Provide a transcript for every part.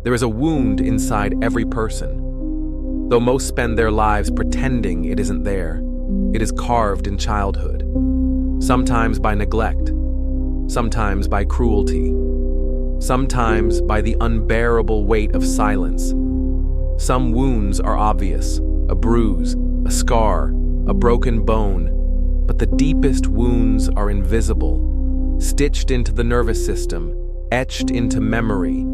There is a wound inside every person. Though most spend their lives pretending it isn't there, it is carved in childhood. Sometimes by neglect, sometimes by cruelty, sometimes by the unbearable weight of silence. Some wounds are obvious, a bruise, a scar, a broken bone, but the deepest wounds are invisible, stitched into the nervous system, etched into memory,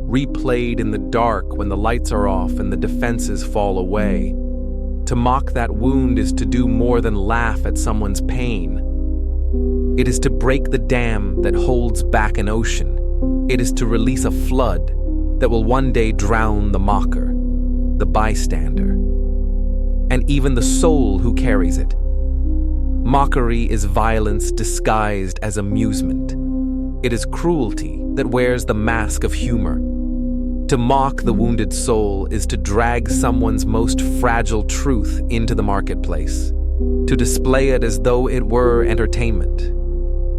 replayed in the dark when the lights are off and the defenses fall away. To mock that wound is to do more than laugh at someone's pain. It is to break the dam that holds back an ocean. It is to release a flood that will one day drown the mocker, the bystander, and even the soul who carries it. Mockery is violence disguised as amusement. It is cruelty that wears the mask of humor. To mock the wounded soul is to drag someone's most fragile truth into the marketplace, to display it as though it were entertainment.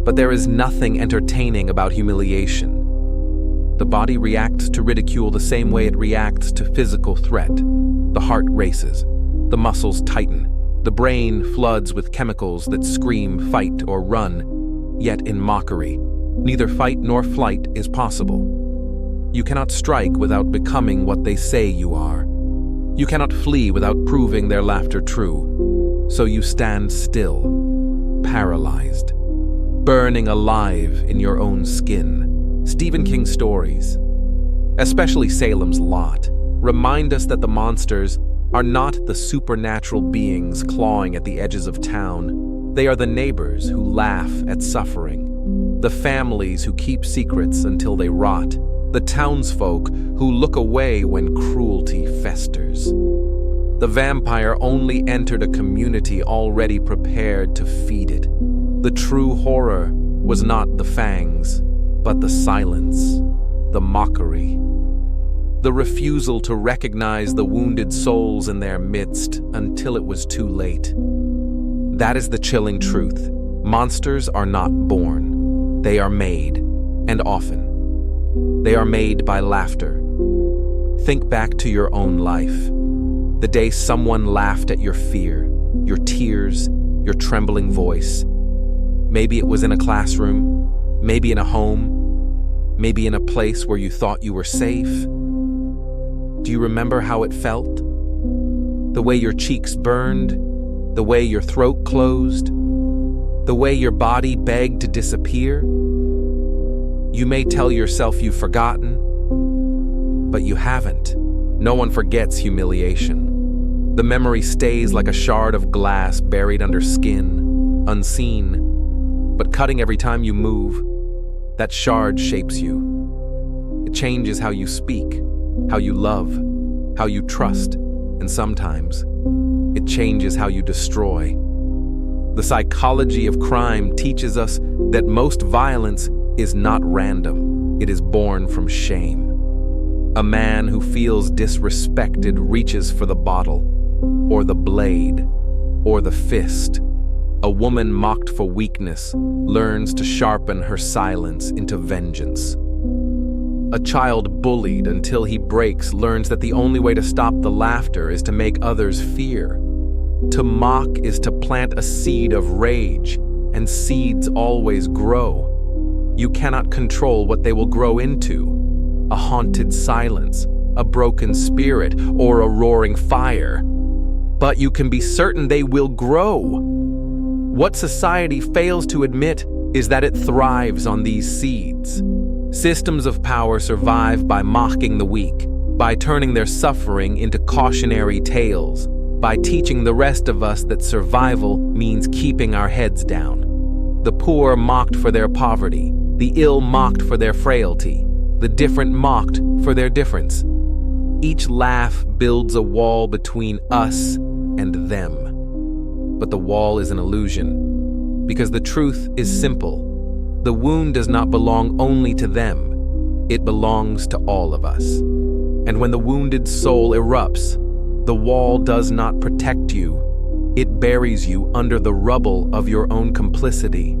But there is nothing entertaining about humiliation. The body reacts to ridicule the same way it reacts to physical threat. The heart races, the muscles tighten, the brain floods with chemicals that scream fight or run. Yet in mockery, neither fight nor flight is possible. You cannot strike without becoming what they say you are. You cannot flee without proving their laughter true. So you stand still, paralyzed, burning alive in your own skin. Stephen King's stories, especially Salem's Lot, remind us that the monsters are not the supernatural beings clawing at the edges of town. They are the neighbors who laugh at suffering, the families who keep secrets until they rot, the townsfolk who look away when cruelty festers. The vampire only entered a community already prepared to feed it. The true horror was not the fangs, but the silence, the mockery, the refusal to recognize the wounded souls in their midst until it was too late. That is the chilling truth. Monsters are not born. They are made, and often, they are made by laughter. Think back to your own life. The day someone laughed at your fear, your tears, your trembling voice. Maybe it was in a classroom, maybe in a home, maybe in a place where you thought you were safe. Do you remember how it felt? The way your cheeks burned, the way your throat closed, the way your body begged to disappear? You may tell yourself you've forgotten, but you haven't. No one forgets humiliation. The memory stays like a shard of glass buried under skin, unseen, but cutting every time you move. That shard shapes you. It changes how you speak, how you love, how you trust, and sometimes it changes how you destroy. The psychology of crime teaches us that most violence is not random. It is born from shame. A man who feels disrespected reaches for the bottle, or the blade, or the fist. A woman mocked for weakness learns to sharpen her silence into vengeance. A child bullied until he breaks learns that the only way to stop the laughter is to make others fear. To mock is to plant a seed of rage, and seeds always grow. You cannot control what they will grow into: a haunted silence, a broken spirit, or a roaring fire. But you can be certain they will grow. What society fails to admit is that it thrives on these seeds. Systems of power survive by mocking the weak, by turning their suffering into cautionary tales, by teaching the rest of us that survival means keeping our heads down. The poor mocked for their poverty, the ill mocked for their frailty, the different mocked for their difference. Each laugh builds a wall between us and them. But the wall is an illusion, because the truth is simple. The wound does not belong only to them. It belongs to all of us. And when the wounded soul erupts, the wall does not protect you. It buries you under the rubble of your own complicity.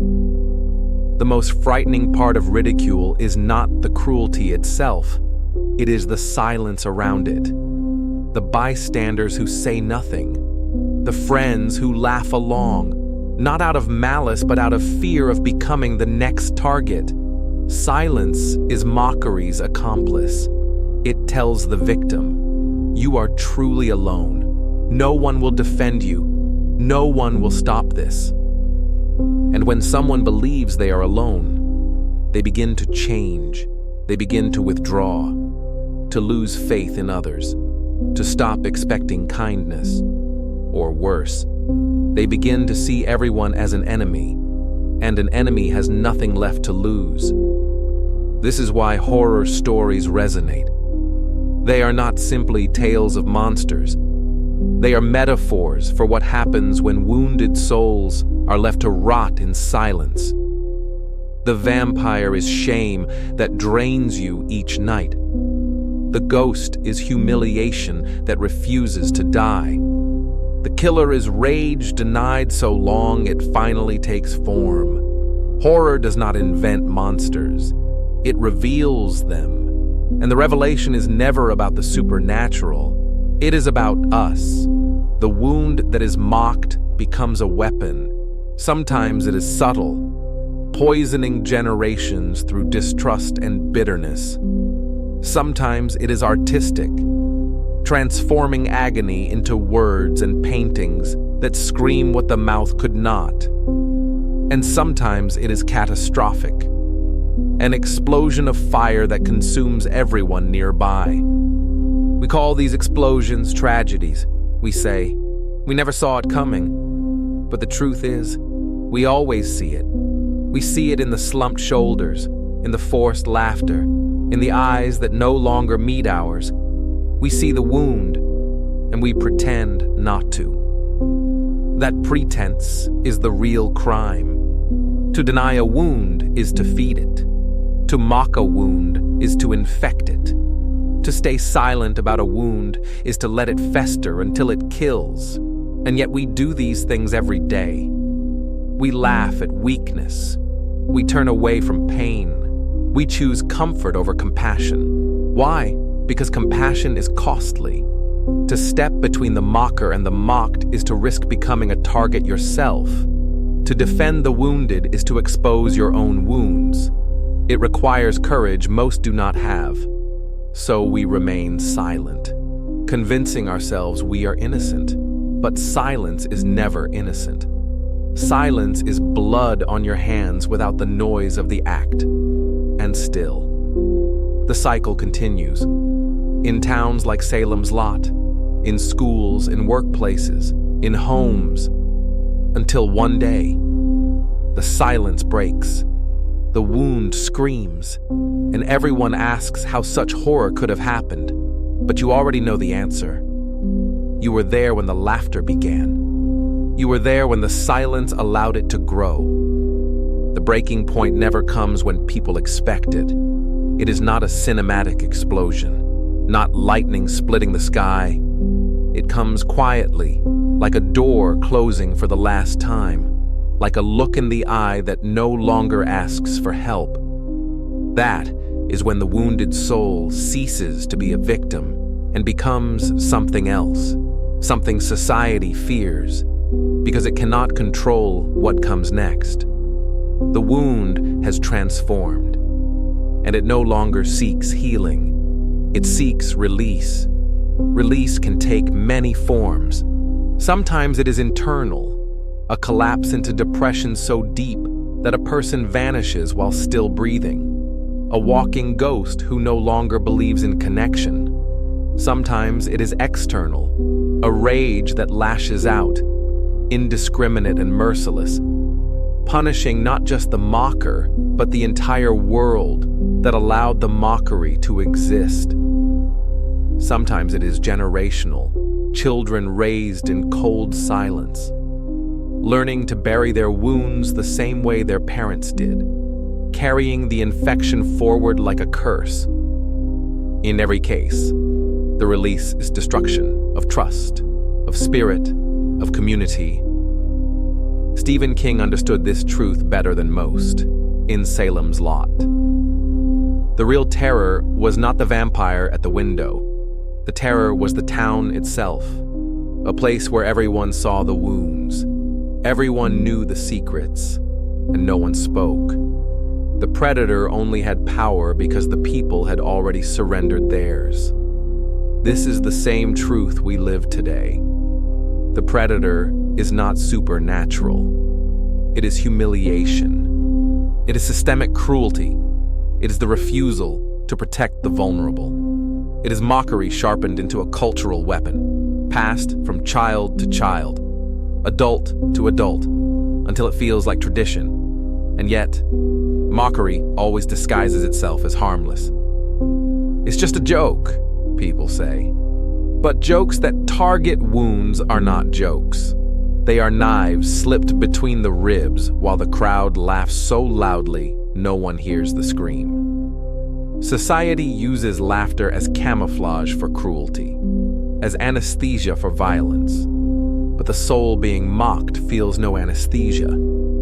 The most frightening part of ridicule is not the cruelty itself, It is the silence around it. The bystanders who say nothing. The friends who laugh along, not out of malice but out of fear of becoming the next target. Silence is mockery's accomplice. It tells the victim, you are truly alone. No one will defend you. No one will stop this. And when someone believes they are alone, they begin to change. They begin to withdraw, to lose faith in others, to stop expecting kindness. Or worse, they begin to see everyone as an enemy, and an enemy has nothing left to lose. This is why horror stories resonate. They are not simply tales of monsters. They are metaphors for what happens when wounded souls are left to rot in silence. The vampire is shame that drains you each night. The ghost is humiliation that refuses to die. The killer is rage denied so long it finally takes form. Horror does not invent monsters. It reveals them. And the revelation is never about the supernatural. It is about us. The wound that is mocked becomes a weapon. Sometimes it is subtle, poisoning generations through distrust and bitterness. Sometimes it is artistic, transforming agony into words and paintings that scream what the mouth could not. And sometimes it is catastrophic, an explosion of fire that consumes everyone nearby. We call these explosions tragedies. We say, we never saw it coming. But the truth is, we always see it. We see it in the slumped shoulders, in the forced laughter, in the eyes that no longer meet ours. We see the wound, and we pretend not to. That pretense is the real crime. To deny a wound is to feed it. To mock a wound is to infect it. To stay silent about a wound is to let it fester until it kills. And yet we do these things every day. We laugh at weakness. We turn away from pain. We choose comfort over compassion. Why? Because compassion is costly. To step between the mocker and the mocked is to risk becoming a target yourself. To defend the wounded is to expose your own wounds. It requires courage most do not have. So we remain silent, convincing ourselves we are innocent. But silence is never innocent. Silence is blood on your hands without the noise of the act. And still, the cycle continues. In towns like Salem's Lot, in schools, in workplaces, in homes, until one day, the silence breaks. The wound screams, and everyone asks how such horror could have happened. But you already know the answer. You were there when the laughter began. You were there when the silence allowed it to grow. The breaking point never comes when people expect it. It is not a cinematic explosion, not lightning splitting the sky. It comes quietly, like a door closing for the last time, like a look in the eye that no longer asks for help. That is when the wounded soul ceases to be a victim and becomes something else, something society fears, because it cannot control what comes next. The wound has transformed, and it no longer seeks healing. It seeks release. Release can take many forms. Sometimes it is internal, a collapse into depression so deep that a person vanishes while still breathing, a walking ghost who no longer believes in connection. Sometimes it is external, a rage that lashes out, indiscriminate and merciless, punishing not just the mocker, but the entire world that allowed the mockery to exist. Sometimes it is generational, children raised in cold silence, learning to bury their wounds the same way their parents did, carrying the infection forward like a curse. In every case, the release is destruction of trust, of spirit, of community. Stephen King understood this truth better than most in Salem's Lot. The real terror was not the vampire at the window. The terror was the town itself, a place where everyone saw the wounds. Everyone knew the secrets, and no one spoke. The predator only had power because the people had already surrendered theirs. This is the same truth we live today. The predator is not supernatural. It is humiliation. It is systemic cruelty. It is the refusal to protect the vulnerable. It is mockery sharpened into a cultural weapon, passed from child to child, adult to adult, until it feels like tradition. And yet, mockery always disguises itself as harmless. It's just a joke, people say. But jokes that target wounds are not jokes. They are knives slipped between the ribs while the crowd laughs so loudly no one hears the scream. Society uses laughter as camouflage for cruelty, as anesthesia for violence. But the soul being mocked feels no anesthesia.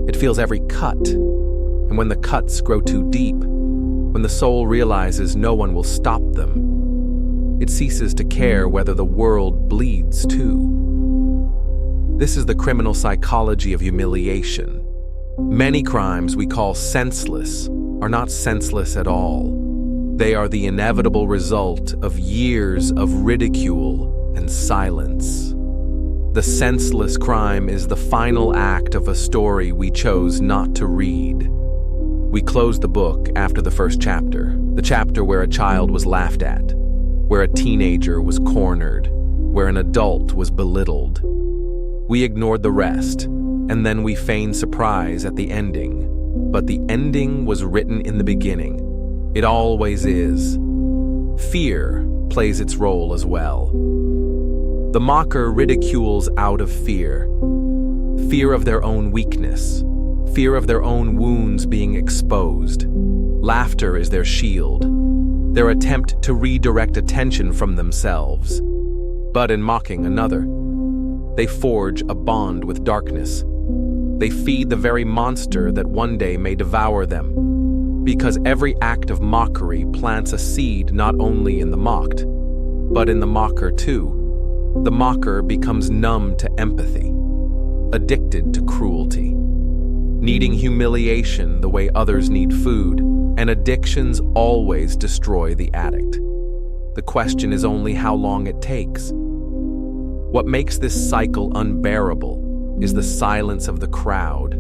It feels every cut. And when the cuts grow too deep, when the soul realizes no one will stop them, it ceases to care whether the world bleeds too. This is the criminal psychology of humiliation. Many crimes we call senseless are not senseless at all. They are the inevitable result of years of ridicule and silence. The senseless crime is the final act of a story we chose not to read. We close the book after the first chapter, the chapter where a child was laughed at, where a teenager was cornered, where an adult was belittled. We ignored the rest, and then we feigned surprise at the ending. But the ending was written in the beginning. It always is. Fear plays its role as well. The mocker ridicules out of fear. Fear of their own weakness. Fear of their own wounds being exposed. Laughter is their shield. Their attempt to redirect attention from themselves. But in mocking another, they forge a bond with darkness. They feed the very monster that one day may devour them. Because every act of mockery plants a seed not only in the mocked, but in the mocker too. The mocker becomes numb to empathy, addicted to cruelty, needing humiliation the way others need food, and addictions always destroy the addict. The question is only how long it takes. What makes this cycle unbearable is the silence of the crowd.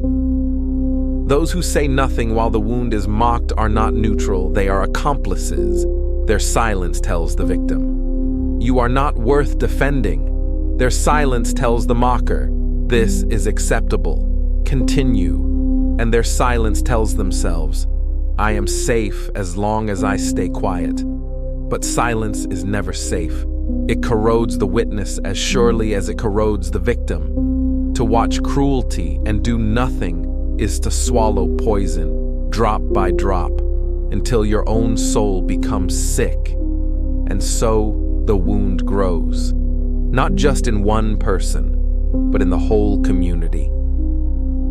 Those who say nothing while the wound is mocked are not neutral, they are accomplices. Their silence tells the victim, "You are not worth defending." Their silence tells the mocker, "This is acceptable. Continue." And their silence tells themselves, "I am safe as long as I stay quiet." But silence is never safe. It corrodes the witness as surely as it corrodes the victim. To watch cruelty and do nothing is to swallow poison, drop by drop, until your own soul becomes sick. And so the wound grows, not just in one person, but in the whole community.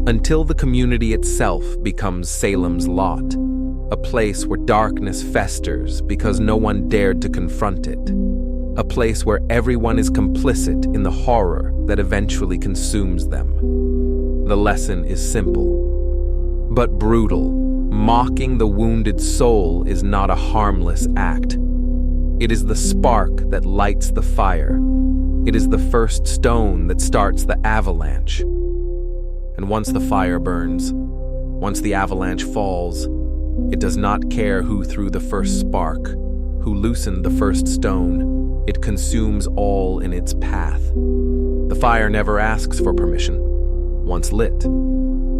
Until the community itself becomes Salem's lot, a place where darkness festers because no one dared to confront it, a place where everyone is complicit in the horror that eventually consumes them. The lesson is simple, but brutal. Mocking the wounded soul is not a harmless act. It is the spark that lights the fire. It is the first stone that starts the avalanche. And once the fire burns, once the avalanche falls, it does not care who threw the first spark, who loosened the first stone. It consumes all in its path. The fire never asks for permission. Once lit,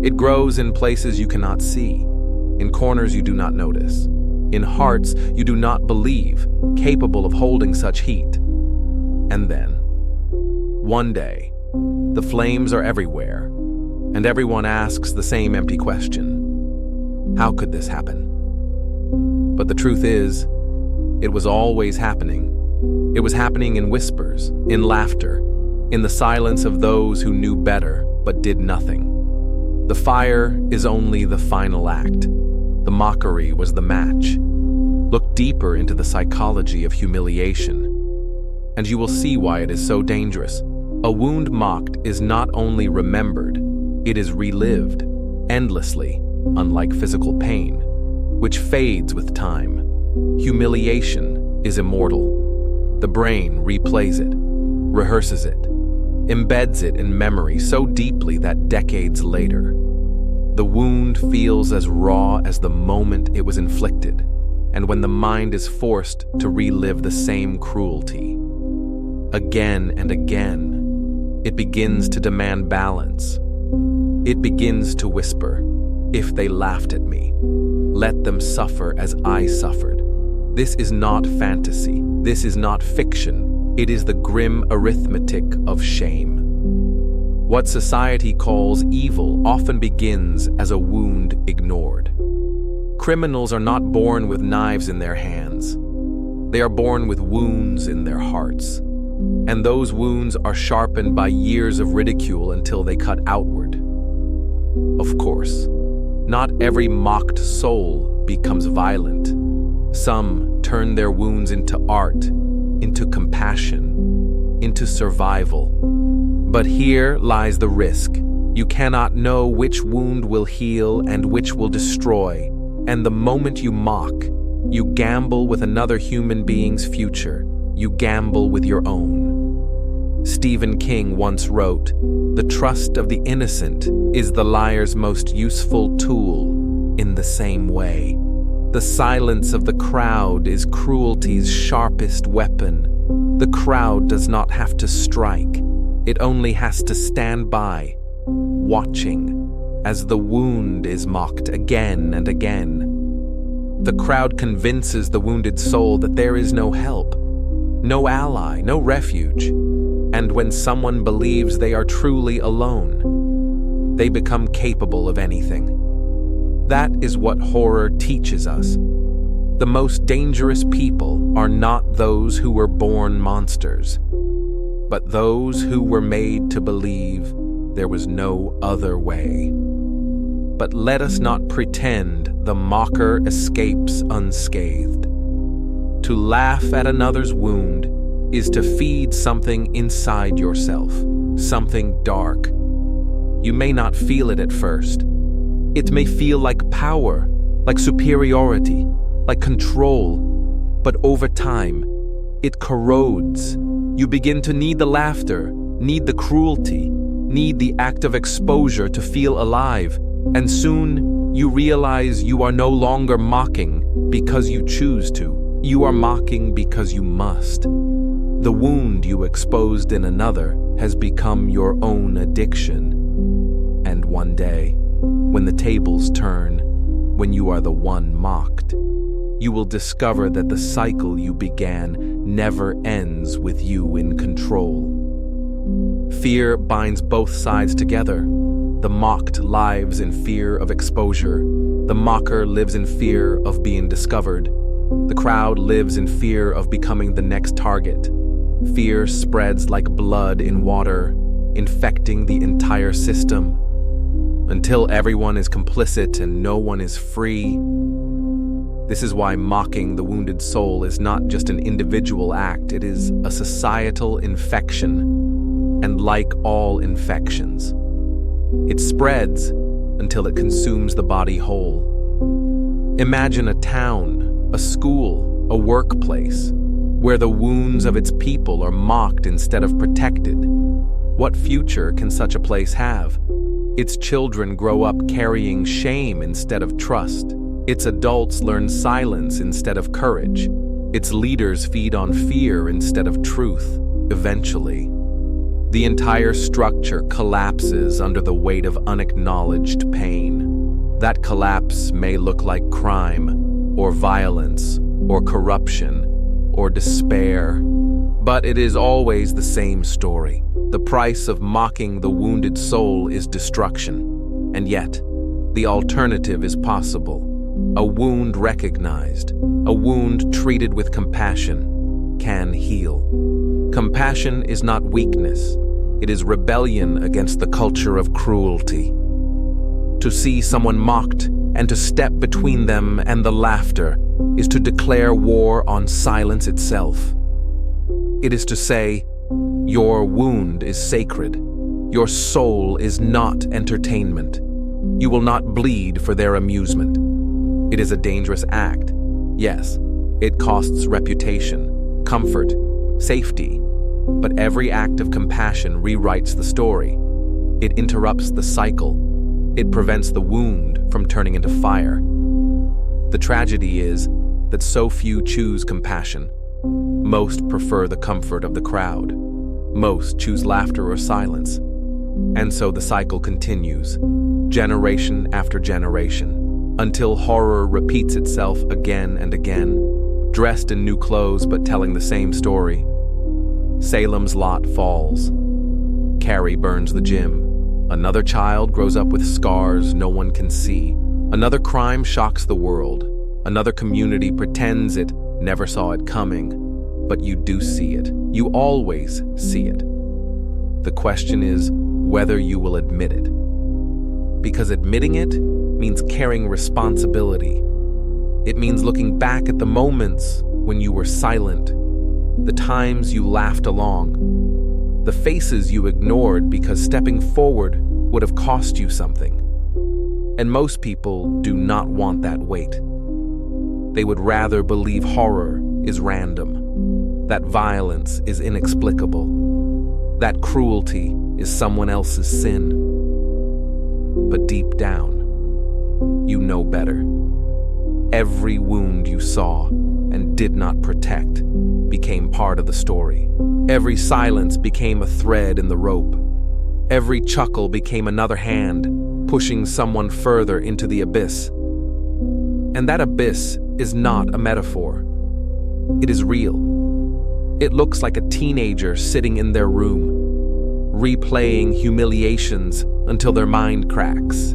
it grows in places you cannot see, in corners you do not notice, in hearts you do not believe capable of holding such heat. And then, one day, the flames are everywhere, and everyone asks the same empty question: how could this happen? But the truth is, it was always happening. It was happening in whispers, in laughter, in the silence of those who knew better but did nothing. The fire is only the final act. The mockery was the match. Look deeper into the psychology of humiliation, and you will see why it is so dangerous. A wound mocked is not only remembered, it is relived endlessly, unlike physical pain, which fades with time. Humiliation is immortal. The brain replays it, rehearses it, embeds it in memory so deeply that decades later, the wound feels as raw as the moment it was inflicted, and when the mind is forced to relive the same cruelty again and again, it begins to demand balance. It begins to whisper, "If they laughed at me, let them suffer as I suffered." This is not fantasy. This is not fiction. It is the grim arithmetic of shame. What society calls evil often begins as a wound ignored. Criminals are not born with knives in their hands. They are born with wounds in their hearts. And those wounds are sharpened by years of ridicule until they cut outward. Of course, not every mocked soul becomes violent. Some turn their wounds into art, into compassion, into survival. But here lies the risk. You cannot know which wound will heal and which will destroy. And the moment you mock, you gamble with another human being's future. You gamble with your own. Stephen King once wrote, "The trust of the innocent is the liar's most useful tool." In the same way, the silence of the crowd is cruelty's sharpest weapon. The crowd does not have to strike. It only has to stand by, watching, as the wound is mocked again and again. The crowd convinces the wounded soul that there is no help, no ally, no refuge. And when someone believes they are truly alone, they become capable of anything. That is what horror teaches us. The most dangerous people are not those who were born monsters, but those who were made to believe there was no other way. But let us not pretend the mocker escapes unscathed. To laugh at another's wound is to feed something inside yourself, something dark. You may not feel it at first. It may feel like power, like superiority, like control, but over time, it corrodes. You begin to need the laughter, need the cruelty, need the act of exposure to feel alive, and soon you realize you are no longer mocking because you choose to. You are mocking because you must. The wound you exposed in another has become your own addiction. And one day, when the tables turn, when you are the one mocked, you will discover that the cycle you began never ends with you in control. Fear binds both sides together. The mocked lives in fear of exposure. The mocker lives in fear of being discovered. The crowd lives in fear of becoming the next target. Fear spreads like blood in water, infecting the entire system, until everyone is complicit and no one is free. This is why mocking the wounded soul is not just an individual act, it is a societal infection, and like all infections, it spreads until it consumes the body whole. Imagine a town, a school, a workplace, where the wounds of its people are mocked instead of protected. What future can such a place have? Its children grow up carrying shame instead of trust. Its adults learn silence instead of courage. Its leaders feed on fear instead of truth. Eventually, the entire structure collapses under the weight of unacknowledged pain. That collapse may look like crime, or violence, or corruption, or despair, but it is always the same story. The price of mocking the wounded soul is destruction, and yet, the alternative is possible. A wound recognized, a wound treated with compassion, can heal. Compassion is not weakness, it is rebellion against the culture of cruelty. To see someone mocked and to step between them and the laughter is to declare war on silence itself. It is to say, your wound is sacred. Your soul is not entertainment. You will not bleed for their amusement. It is a dangerous act. Yes, it costs reputation, comfort, safety. But every act of compassion rewrites the story. It interrupts the cycle. It prevents the wound from turning into fire. The tragedy is that so few choose compassion. Most prefer the comfort of the crowd. Most choose laughter or silence. And so the cycle continues, generation after generation, until horror repeats itself again and again, dressed in new clothes but telling the same story. Salem's lot falls. Carrie burns the gym. Another child grows up with scars no one can see. Another crime shocks the world. Another community pretends it never saw it coming. But you do see it. You always see it. The question is whether you will admit it. Because admitting it means carrying responsibility. It means looking back at the moments when you were silent, the times you laughed along, the faces you ignored because stepping forward would have cost you something. And most people do not want that weight. They would rather believe horror is random, that violence is inexplicable, that cruelty is someone else's sin. But deep down, you know better. Every wound you saw and did not protect became part of the story. Every silence became a thread in the rope. Every chuckle became another hand, pushing someone further into the abyss. And that abyss is not a metaphor. It is real. It looks like a teenager sitting in their room, replaying humiliations until their mind cracks.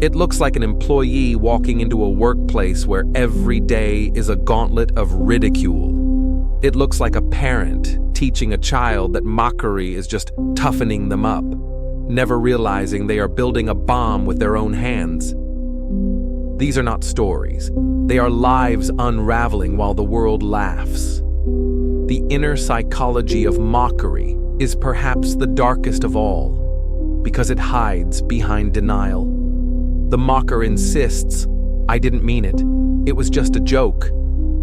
It looks like an employee walking into a workplace where every day is a gauntlet of ridicule. It looks like a parent teaching a child that mockery is just toughening them up, never realizing they are building a bomb with their own hands. These are not stories. They are lives unraveling while the world laughs. The inner psychology of mockery is perhaps the darkest of all, because it hides behind denial. The mocker insists, "I didn't mean it. It was just a joke."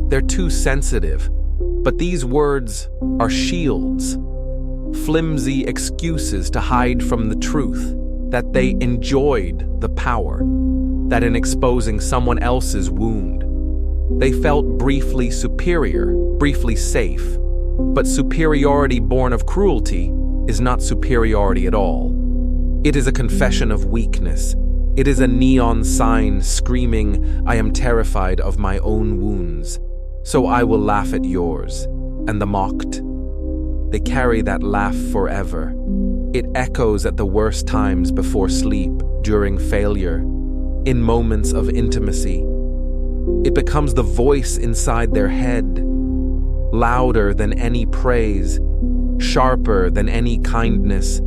They're too sensitive. But these words are shields, flimsy excuses to hide from the truth, that they enjoyed the power, that in exposing someone else's wound, they felt briefly superior, briefly safe. But superiority born of cruelty is not superiority at all. It is a confession of weakness. It is a neon sign screaming, "I am terrified of my own wounds, so I will laugh at yours." And the mocked, they carry that laugh forever. It echoes at the worst times before sleep, during failure, in moments of intimacy. It becomes the voice inside their head, louder than any praise, sharper than any kindness.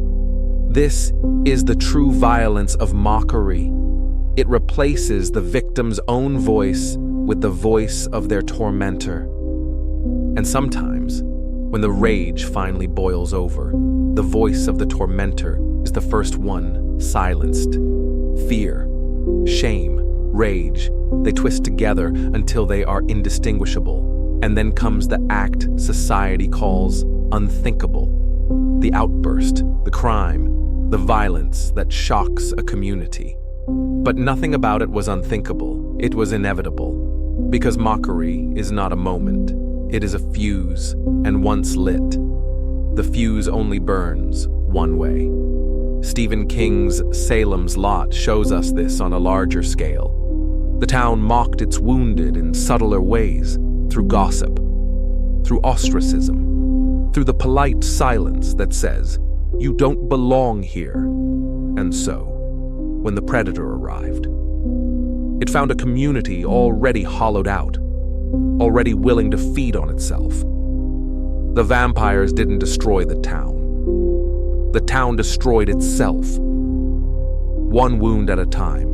This is the true violence of mockery. It replaces the victim's own voice with the voice of their tormentor. And sometimes, when the rage finally boils over, the voice of the tormentor is the first one silenced. Fear, shame, rage, they twist together until they are indistinguishable. And then comes the act society calls unthinkable. The outburst, the crime, the violence that shocks a community. But nothing about it was unthinkable. It was inevitable. Because mockery is not a moment. It is a fuse, and once lit, the fuse only burns one way. Stephen King's Salem's Lot shows us this on a larger scale. The town mocked its wounded in subtler ways, through gossip, through ostracism, through the polite silence that says, "You don't belong here." And so, when the predator arrived, it found a community already hollowed out, already willing to feed on itself. The vampires didn't destroy the town. The town destroyed itself, one wound at a time.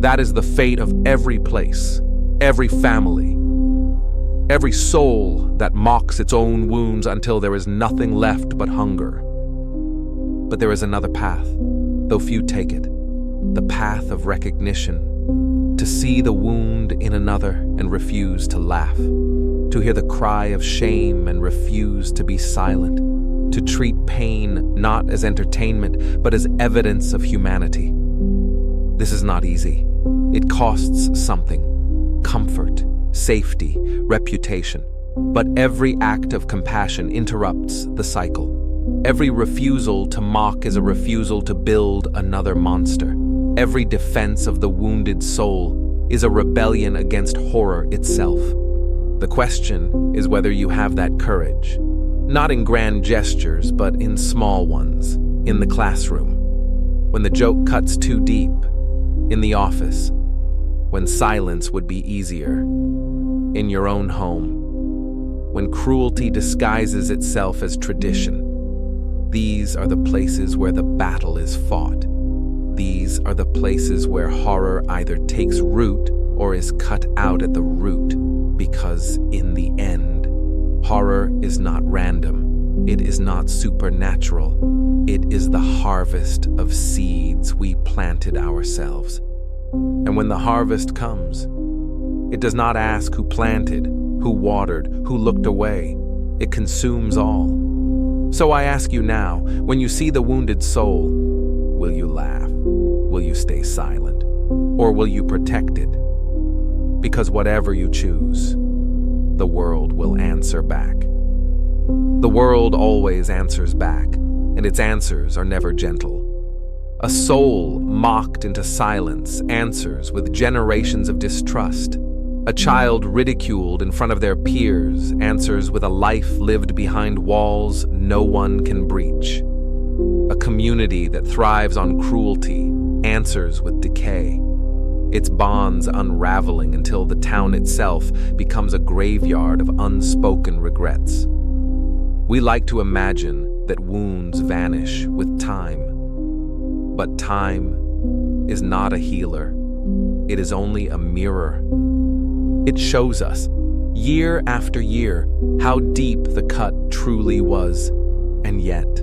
That is the fate of every place, every family, every soul that mocks its own wounds until there is nothing left but hunger. But there is another path, though few take it, the path of recognition, to see the wound in another and refuse to laugh, to hear the cry of shame and refuse to be silent, to treat pain not as entertainment but as evidence of humanity. This is not easy. It costs something: comfort, safety, reputation. But every act of compassion interrupts the cycle. Every refusal to mock is a refusal to build another monster. Every defense of the wounded soul is a rebellion against horror itself. The question is whether you have that courage, not in grand gestures, but in small ones, in the classroom, when the joke cuts too deep, in the office, when silence would be easier, in your own home, when cruelty disguises itself as tradition. These are the places where the battle is fought. These are the places where horror either takes root or is cut out at the root, because in the end, horror is not random. It is not supernatural. It is the harvest of seeds we planted ourselves. And when the harvest comes, it does not ask who planted, who watered, who looked away. It consumes all. So I ask you now, when you see the wounded soul, will you laugh? Will you stay silent? Or will you protect it? Because whatever you choose, the world will answer back. The world always answers back, and its answers are never gentle. A soul mocked into silence answers with generations of distrust. A child ridiculed in front of their peers answers with a life lived behind walls no one can breach. A community that thrives on cruelty answers with decay, its bonds unraveling until the town itself becomes a graveyard of unspoken regrets. We like to imagine that wounds vanish with time, but time is not a healer. It is only a mirror. It shows us, year after year, how deep the cut truly was, and yet,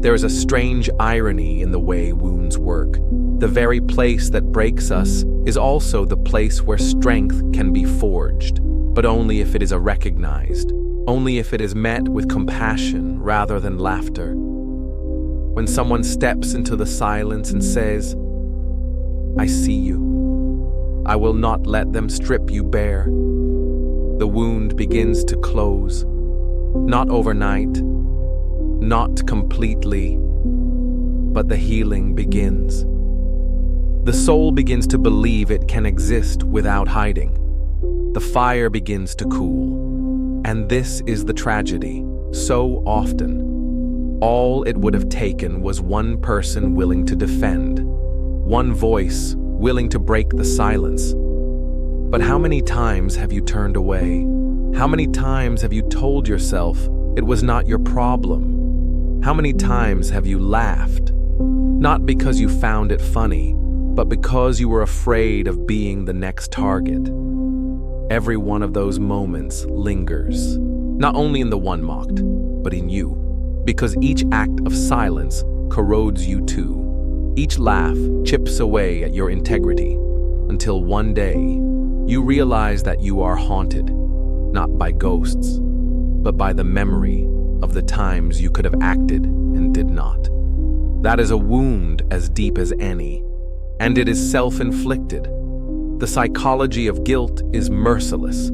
there is a strange irony in the way wounds work. The very place that breaks us is also the place where strength can be forged, but only if it is recognized, only if it is met with compassion rather than laughter. When someone steps into the silence and says, "I see you. I will not let them strip you bare," the wound begins to close, not overnight, not completely, but the healing begins. The soul begins to believe it can exist without hiding. The fire begins to cool. And this is the tragedy. So often, all it would have taken was one person willing to defend, one voice willing to break the silence. But how many times have you turned away? How many times have you told yourself it was not your problem? How many times have you laughed? Not because you found it funny, but because you were afraid of being the next target. Every one of those moments lingers, not only in the one mocked, but in you, because each act of silence corrodes you too. Each laugh chips away at your integrity, until one day you realize that you are haunted, not by ghosts, but by the memory of the times you could have acted and did not. That is a wound as deep as any, and it is self-inflicted. The psychology of guilt is merciless.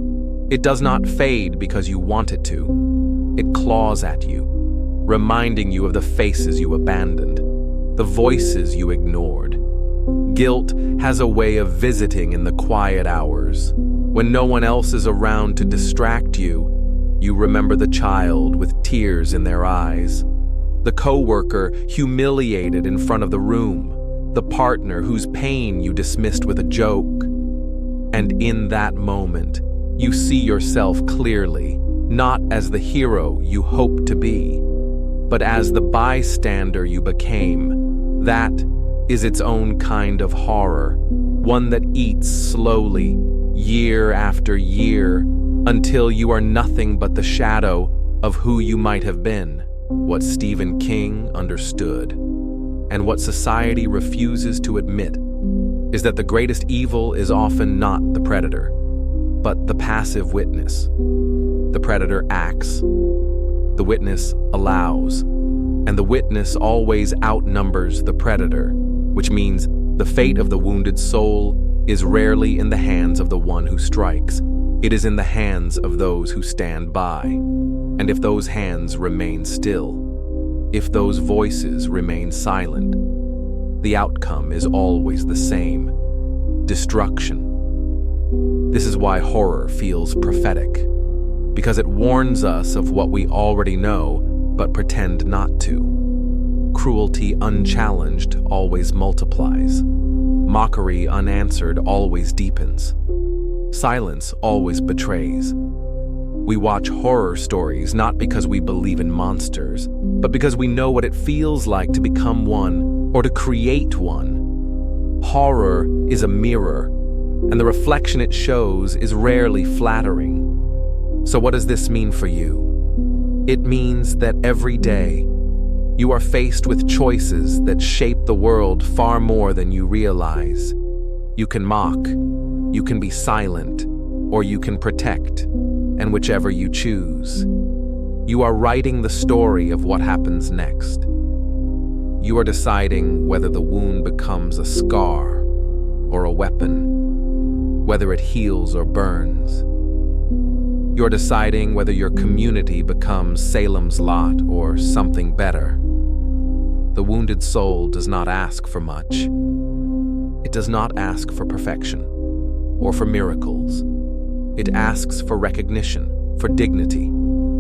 It does not fade because you want it to. It claws at you, reminding you of the faces you abandoned, the voices you ignored. Guilt has a way of visiting in the quiet hours. When no one else is around to distract you, you remember the child with tears in their eyes, the coworker humiliated in front of the room, the partner whose pain you dismissed with a joke. And in that moment, you see yourself clearly, not as the hero you hoped to be, but as the bystander you became. That is its own kind of horror, one that eats slowly, year after year, until you are nothing but the shadow of who you might have been. What Stephen King understood, and what society refuses to admit, is that the greatest evil is often not the predator, but the passive witness. The predator acts, the witness allows, and the witness always outnumbers the predator, which means the fate of the wounded soul is rarely in the hands of the one who strikes. It is in the hands of those who stand by. And if those hands remain still, if those voices remain silent, the outcome is always the same: destruction. This is why horror feels prophetic, because it warns us of what we already know but pretend not to. Cruelty unchallenged always multiplies. Mockery unanswered always deepens. Silence always betrays. We watch horror stories not because we believe in monsters, but because we know what it feels like to become one or to create one. Horror is a mirror, and the reflection it shows is rarely flattering. So what does this mean for you? It means that every day you are faced with choices that shape the world far more than you realize. You can mock, you can be silent, or you can protect, and whichever you choose, you are writing the story of what happens next. You are deciding whether the wound becomes a scar or a weapon, whether it heals or burns. You're deciding whether your community becomes Salem's Lot or something better. The wounded soul does not ask for much. It does not ask for perfection or for miracles. It asks for recognition, for dignity,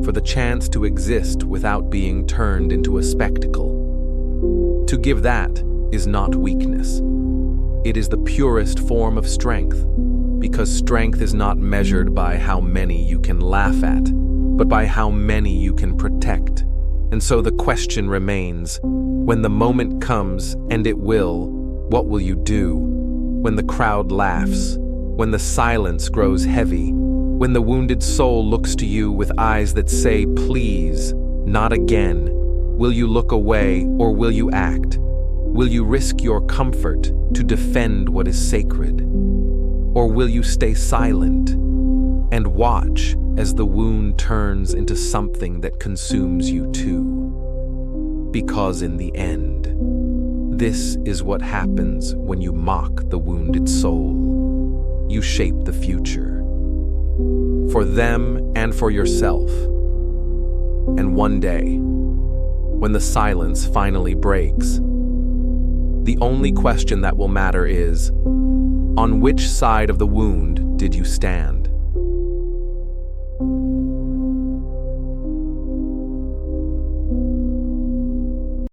for the chance to exist without being turned into a spectacle. To give that is not weakness. It is the purest form of strength, because strength is not measured by how many you can laugh at, but by how many you can protect. And so the question remains, when the moment comes, and it will, what will you do? When the crowd laughs, when the silence grows heavy, when the wounded soul looks to you with eyes that say, please, not again, will you look away or will you act? Will you risk your comfort to defend what is sacred? Or will you stay silent and watch as the wound turns into something that consumes you too? Because in the end, this is what happens when you mock the wounded soul. You shape the future, for them and for yourself. And one day, when the silence finally breaks, the only question that will matter is, on which side of the wound did you stand?